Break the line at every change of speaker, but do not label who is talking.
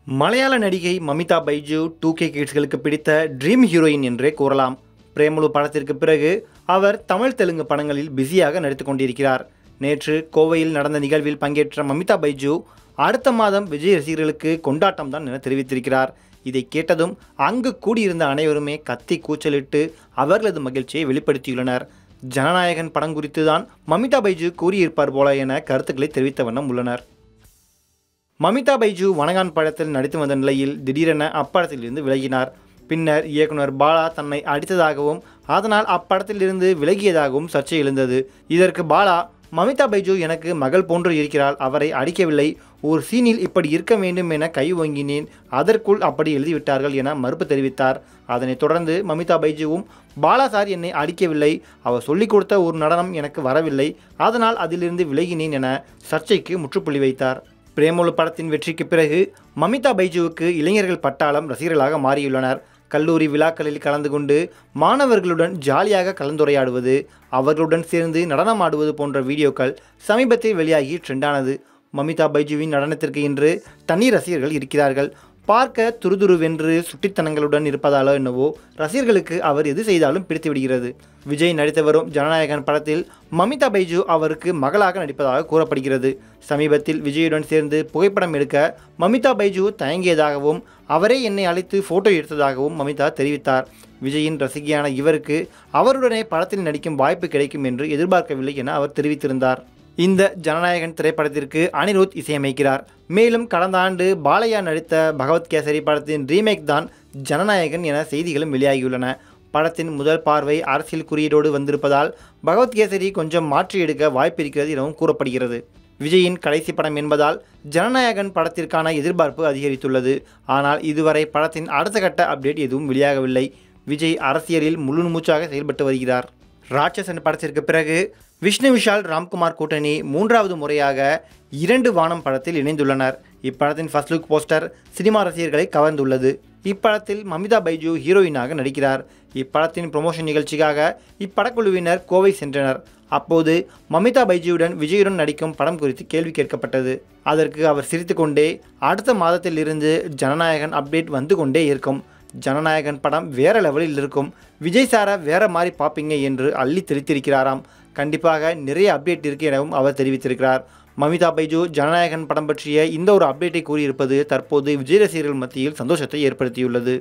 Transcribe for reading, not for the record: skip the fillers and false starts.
மலையாள நடிகை மமிதா பைஜு 2K கிட்ஸ்களுக்கு பிடித்த ட்ரீம் ஹீரோயின் என்றே கூறலாம். பிரேமலு படத்திற்கு பிறகு அவர் தமிழ் தெலுங்கு படங்களில் பிஸியாக நடித்துக் கொண்டிருக்கிறார். நேற்று கோவையில் நடந்த நிகழ்வில் பங்கேற்ற மமிதா பைஜு அடுத்த மாதம் விஜய் ரசிகர்களுக்கு கொண்டாட்டம் தான் என தெரிவித்திருக்கிறார். இதை கேட்டதும் அங்கு கூடியிருந்த அனைவருமே கத்தி கூச்சலிட்டு அவர்களது மகிழ்ச்சியை வெளிப்படுத்தியுள்ளனர். ஜனநாயகன் படம் குறித்து தான் மமிதா பைஜு கூறியிருப்பார் போல என கருத்துக்களை தெரிவித்த வண்ணம் உள்ளனர். மமிதா பைஜு வணங்கான் படத்தில் நடித்து வந்த நிலையில் திடீரென அப்படத்திலிருந்து விலகினார். பின்னர் இயக்குனர் பாலா தன்னை அடித்ததாகவும் அதனால் அப்படத்திலிருந்து விலகியதாகவும் சர்ச்சை எழுந்தது. இதற்கு பாலா, மமிதா பைஜு எனக்கு மகள் போன்று இருக்கிறாள், அவரை அடிக்கவில்லை, ஒரு சீனில் இப்படி இருக்க வேண்டும் என கை ஓங்கினேன், அதற்குள் அப்படி எழுதிவிட்டார்கள் என மறுப்பு தெரிவித்தார். அதனைத் தொடர்ந்து மமிதா பைஜுவும், பாலா சார் என்னை அடிக்கவில்லை, அவர் சொல்லிக் கொடுத்த ஒரு நடனம் எனக்கு வரவில்லை, அதனால் அதிலிருந்து விலகினேன் என சர்ச்சைக்கு முற்றுப்புள்ளி வைத்தார். பிரேமலு படத்தின் வெற்றிக்கு பிறகு மமிதா பைஜுவுக்கு இளைஞர்கள் பட்டாளம் ரசிகர்களாக மாறியுள்ளனர். கல்லூரி விழாக்களில் கலந்து கொண்டு மாணவர்களுடன் ஜாலியாக கலந்துரையாடுவது, அவர்களுடன் சேர்ந்து நடனம் ஆடுவது போன்ற வீடியோக்கள் சமீபத்தில் வெளியாகி ட்ரெண்டானது. மமிதா பைஜுவின் நடனத்திற்கு இன்று தனி ரசிகர்கள் இருக்கிறார்கள். பார்க்க துருதுருவென்று சுட்டித்தனங்களுடன் இருப்பதாலோ என்னவோ ரசிகர்களுக்கு அவர் எது செய்தாலும் பிடித்து விடுகிறது. விஜய் நடித்து வரும் ஜனநாயகன் படத்தில் மமிதா பைஜு அவருக்கு மகளாக நடிப்பதாக கூறப்படுகிறது. சமீபத்தில் விஜயுடன் சேர்ந்து புகைப்படம் எடுக்க மமிதா பைஜு தயங்கியதாகவும் அவரே என்னை அழைத்து போட்டோ எடுத்ததாகவும் மமிதா தெரிவித்தார். விஜயின் ரசிகையான இவருக்கு அவருடனே படத்தில் நடிக்கும் வாய்ப்பு கிடைக்கும் என்று எதிர்பார்க்கவில்லை என அவர் தெரிவித்திருந்தார். இந்த ஜனநாயகன் திரைப்படத்திற்கு அனிருத் இசையமைக்கிறார். மேலும் கடந்த ஆண்டு பாலையா நடித்த பகவத் கேசரி படத்தின் ரீமேக் தான் ஜனநாயகன் என செய்திகளும் வெளியாகியுள்ளன. படத்தின் முதல் பார்வை அரசியல் குறியீடோடு வந்திருப்பதால் பகவத் கேசரி கொஞ்சம் மாற்றி எடுக்க வாய்ப்பு இருக்கிறது எனவும் கூறப்படுகிறது. விஜயின் கடைசி படம் என்பதால் ஜனநாயகன் படத்திற்கான எதிர்பார்ப்பு அதிகரித்துள்ளது. ஆனால் இதுவரை படத்தின் அடுத்த கட்ட அப்டேட் எதுவும் வெளியாகவில்லை. விஜய் அரசியலில் முழு மூச்சாக செயல்பட்டு வருகிறார். ராட்சசன் படத்திற்கு பிறகு விஷ்ணு விஷால் ராம்குமார் கூட்டணி மூன்றாவது முறையாக 2 வானம் படத்தில் இணைந்துள்ளனர். இப்படத்தின் ஃபர்ஸ்ட் லுக் போஸ்டர் சினிமா ரசிகர்களை கவர்ந்துள்ளது. இப்படத்தில் மமிதா பைஜு ஹீரோயினாக நடிக்கிறார். இப்படத்தின் ப்ரொமோஷன் நிகழ்ச்சிக்காக இப்படக்குழுவினர் கோவை சென்றனர். அப்போது மமிதா பைஜுவுடன் விஜயுடன் நடிக்கும் படம் குறித்து கேள்வி கேட்கப்பட்டது. அதற்கு அவர் சிரித்துக்கொண்டே, அடுத்த மாதத்தில் இருந்து ஜனநாயகன் அப்டேட் வந்து கொண்டே இருக்கும், ஜனநாயகன் படம் வேற லெவலில் இருக்கும், விஜய் சாரை வேற மாதிரி பார்ப்பீங்க என்று அள்ளி தெளித்திருக்கிறாராம். கண்டிப்பாக நிறைய அப்டேட் இருக்கு எனவும் அவர் தெரிவித்திருக்கிறார். மமிதா பைஜு ஜனநாயகன் படம் பற்றிய இந்த ஒரு அப்டேட்டை கூறியிருப்பது தற்போது விஜய் ரசிகர்கள் மத்தியில் சந்தோஷத்தை ஏற்படுத்தியுள்ளது.